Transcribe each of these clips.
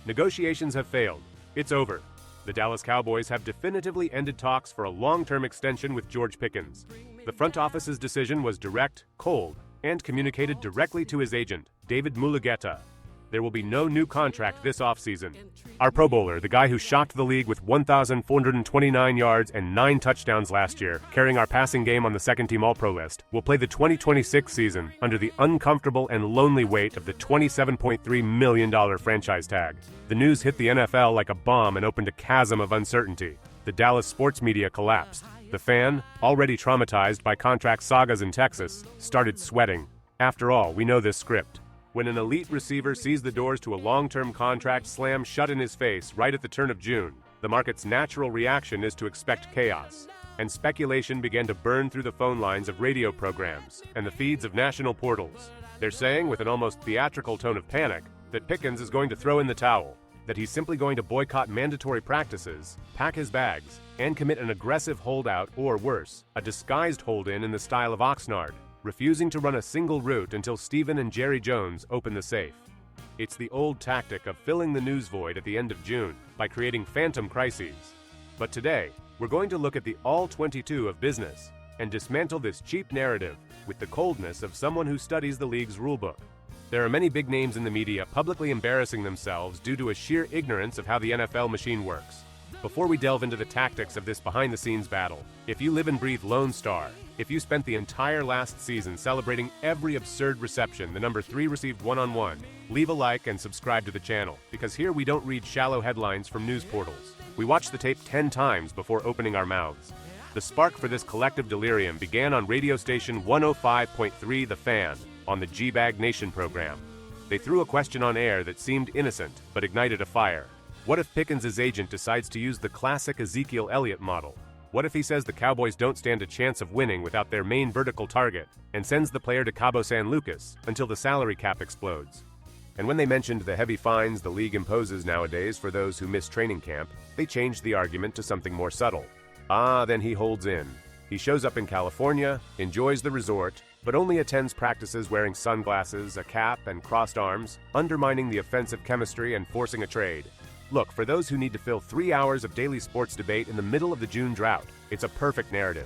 Negotiations have failed. It's over. The Dallas Cowboys have definitively ended talks for a long-term extension with George Pickens. The front office's decision was direct, cold, and communicated directly to his agent, David Mulugheta. There will be no new contract this offseason. Our Pro Bowler, the guy who shocked the league with 1,429 yards and 9 touchdowns last year, carrying our passing game on the second-team All-Pro list, will play the 2026 season under the uncomfortable and lonely weight of the $27.3 million franchise tag. The news hit the NFL like a bomb and opened a chasm of uncertainty. The Dallas sports media collapsed. The fan, already traumatized by contract sagas in Texas, started sweating. After all, we know this script. When an elite receiver sees the doors to a long-term contract slam shut in his face right at the turn of June, the market's natural reaction is to expect chaos. And speculation began to burn through the phone lines of radio programs and the feeds of national portals. They're saying, with an almost theatrical tone of panic, that Pickens is going to throw in the towel, that he's simply going to boycott mandatory practices, pack his bags, and commit an aggressive holdout or worse, a disguised hold-in the style of Oxnard, refusing to run a single route until Stephen and Jerry Jones open the safe. It's the old tactic of filling the news void at the end of June by creating phantom crises. But today, we're going to look at the all-22 of business and dismantle this cheap narrative with the coldness of someone who studies the league's rulebook. There are many big names in the media publicly embarrassing themselves due to a sheer ignorance of how the NFL machine works. Before we delve into the tactics of this behind-the-scenes battle, if you live and breathe Lone Star, if you spent the entire last season celebrating every absurd reception the number 3 received one-on-one, leave a like and subscribe to the channel, because here we don't read shallow headlines from news portals. We watch the tape 10 times before opening our mouths. The spark for this collective delirium began on radio station 105.3 The Fan on the G-Bag Nation program. They threw a question on air that seemed innocent but ignited a fire. What if Pickens' agent decides to use the classic Ezekiel Elliott model? What if he says the Cowboys don't stand a chance of winning without their main vertical target and sends the player to Cabo San Lucas until the salary cap explodes? And when they mentioned the heavy fines the league imposes nowadays for those who miss training camp, they changed the argument to something more subtle. Then he holds in. He shows up in California, enjoys the resort, but only attends practices wearing sunglasses, a cap, and crossed arms, undermining the offensive chemistry and forcing a trade. Look, for those who need to fill 3 hours of daily sports debate in the middle of the June drought, it's a perfect narrative.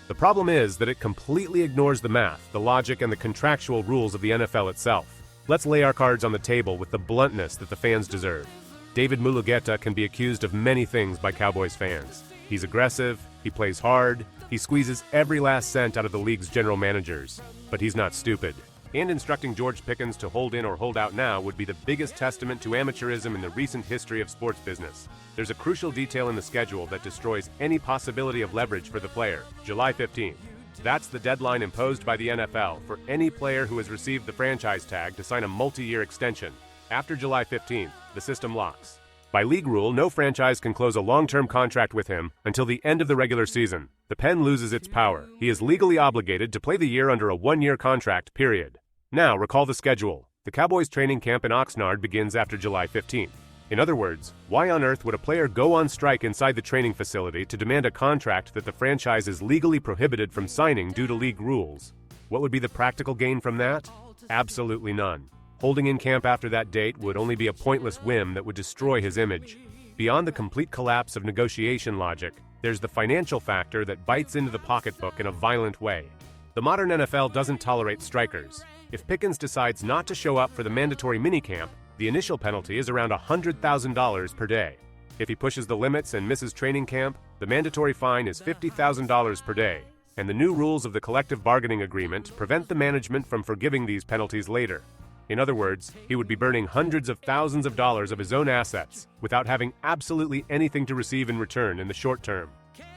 The problem is that it completely ignores the math, the logic, and the contractual rules of the NFL itself. Let's lay our cards on the table with the bluntness that the fans deserve. David Mulugheta can be accused of many things by Cowboys fans. He's aggressive, he plays hard, he squeezes every last cent out of the league's general managers. But he's not stupid. And instructing George Pickens to hold in or hold out now would be the biggest testament to amateurism in the recent history of sports business. There's a crucial detail in the schedule that destroys any possibility of leverage for the player: July 15th. That's the deadline imposed by the NFL for any player who has received the franchise tag to sign a multi-year extension. After July 15th, the system locks. By league rule, no franchise can close a long-term contract with him until the end of the regular season. The pen loses its power. He is legally obligated to play the year under a 1-year contract, period. Now, recall the schedule. The Cowboys training camp in Oxnard begins after July 15th. In other words, why on earth would a player go on strike inside the training facility to demand a contract that the franchise is legally prohibited from signing due to league rules? What would be the practical gain from that? Absolutely none. Holding in camp after that date would only be a pointless whim that would destroy his image. Beyond the complete collapse of negotiation logic, there's the financial factor that bites into the pocketbook in a violent way. The modern NFL doesn't tolerate strikers. If Pickens decides not to show up for the mandatory minicamp, the initial penalty is around $100,000 per day. If he pushes the limits and misses training camp, the mandatory fine is $50,000 per day. And the new rules of the collective bargaining agreement prevent the management from forgiving these penalties later. In other words, he would be burning hundreds of thousands of dollars of his own assets without having absolutely anything to receive in return in the short term.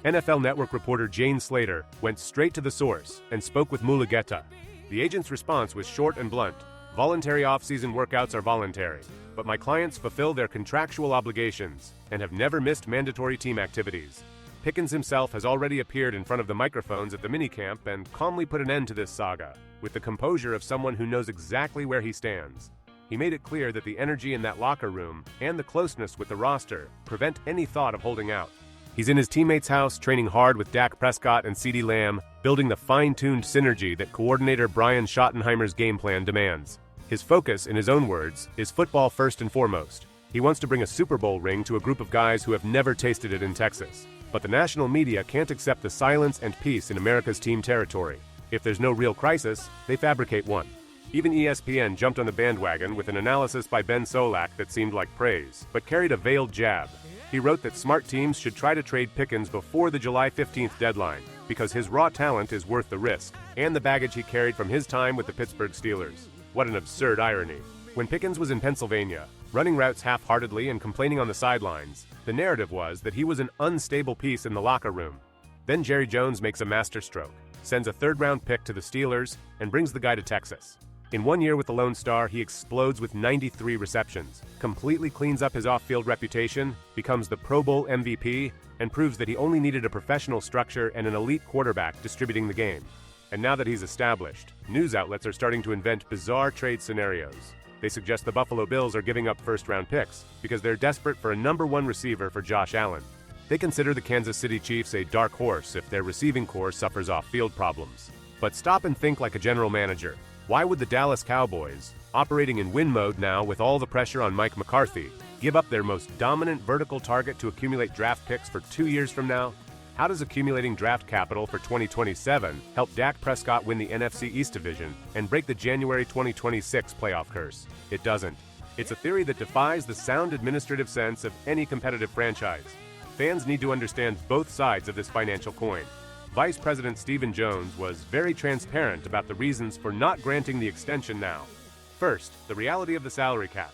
NFL Network reporter Jane Slater went straight to the source and spoke with Mulugheta. The agent's response was short and blunt. Voluntary off-season workouts are voluntary, but my clients fulfill their contractual obligations and have never missed mandatory team activities. Pickens himself has already appeared in front of the microphones at the minicamp and calmly put an end to this saga, with the composure of someone who knows exactly where he stands. He made it clear that the energy in that locker room and the closeness with the roster prevent any thought of holding out. He's in his teammates' house, training hard with Dak Prescott and CeeDee Lamb, building the fine-tuned synergy that coordinator Brian Schottenheimer's game plan demands. His focus, in his own words, is football first and foremost. He wants to bring a Super Bowl ring to a group of guys who have never tasted it in Texas. But the national media can't accept the silence and peace in America's team territory. If there's no real crisis, they fabricate one. Even ESPN jumped on the bandwagon with an analysis by Ben Solak that seemed like praise, but carried a veiled jab. He wrote that smart teams should try to trade Pickens before the July 15th deadline, because his raw talent is worth the risk, and the baggage he carried from his time with the Pittsburgh Steelers. What an absurd irony. When Pickens was in Pennsylvania, running routes half-heartedly and complaining on the sidelines, the narrative was that he was an unstable piece in the locker room. Then Jerry Jones makes a masterstroke, sends a third-round pick to the Steelers, and brings the guy to Texas. In 1 year with the Lone Star, he explodes with 93 receptions, completely cleans up his off-field reputation, becomes the Pro Bowl MVP, and proves that he only needed a professional structure and an elite quarterback distributing the game. And now that he's established, news outlets are starting to invent bizarre trade scenarios. They suggest the Buffalo Bills are giving up first-round picks because they're desperate for a #1 receiver for Josh Allen. They consider the Kansas City Chiefs a dark horse if their receiving corps suffers off-field problems. But stop and think like a general manager. Why would the Dallas Cowboys, operating in win mode now with all the pressure on Mike McCarthy, give up their most dominant vertical target to accumulate draft picks for 2 years from now? How does accumulating draft capital for 2027 help Dak Prescott win the NFC East Division and break the January 2026 playoff curse? It doesn't. It's a theory that defies the sound administrative sense of any competitive franchise. Fans need to understand both sides of this financial coin. Vice President Stephen Jones was very transparent about the reasons for not granting the extension now. First, the reality of the salary cap.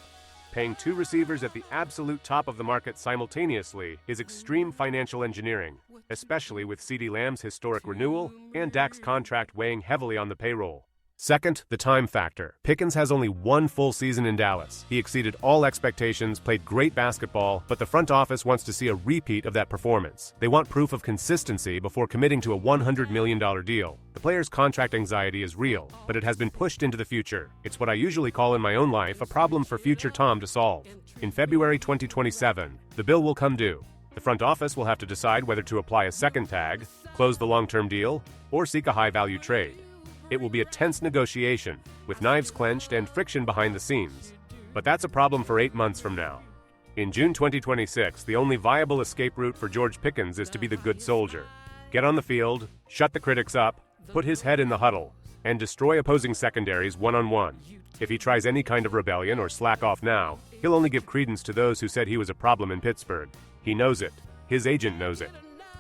Paying 2 receivers at the absolute top of the market simultaneously is extreme financial engineering, especially with CeeDee Lamb's historic renewal and Dak's contract weighing heavily on the payroll. Second, the time factor. Pickens has only 1 full season in Dallas. He exceeded all expectations, played great basketball, but the front office wants to see a repeat of that performance. They want proof of consistency before committing to a $100 million deal. The player's contract anxiety is real, but it has been pushed into the future. It's what I usually call in my own life a problem for future Tom to solve. In February 2027, the bill will come due. The front office will have to decide whether to apply a second tag, close the long-term deal, or seek a high-value trade. It will be a tense negotiation, with knives clenched and friction behind the scenes. But that's a problem for 8 months from now. In June 2026, the only viable escape route for George Pickens is to be the good soldier. Get on the field, shut the critics up, put his head in the huddle, and destroy opposing secondaries one-on-one. If he tries any kind of rebellion or slack off now, he'll only give credence to those who said he was a problem in Pittsburgh. He knows it. His agent knows it.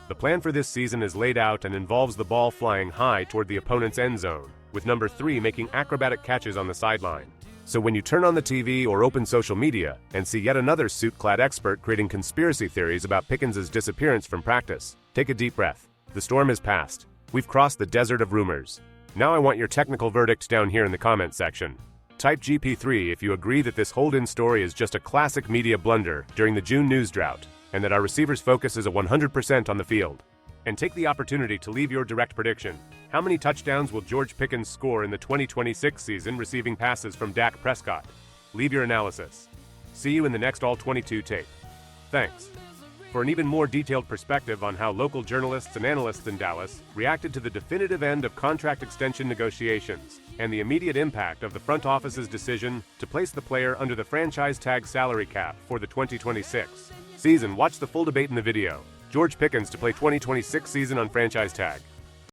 The plan for this season is laid out and involves the ball flying high toward the opponent's end zone, with number 3 making acrobatic catches on the sideline. So when you turn on the TV or open social media and see yet another suit-clad expert creating conspiracy theories about Pickens' disappearance from practice, take a deep breath. The storm has passed. We've crossed the desert of rumors. Now I want your technical verdict down here in the comments section. Type GP3 if you agree that this hold-in story is just a classic media blunder during the June news drought, and that our receivers' focus is 100% on the field. And take the opportunity to leave your direct prediction. How many touchdowns will George Pickens score in the 2026 season receiving passes from Dak Prescott? Leave your analysis. See you in the next All 22 tape. Thanks. For an even more detailed perspective on how local journalists and analysts in Dallas reacted to the definitive end of contract extension negotiations and the immediate impact of the front office's decision to place the player under the franchise tag salary cap for the 2026 season, watch the full debate in the video. George Pickens to play 2026 season on franchise tag.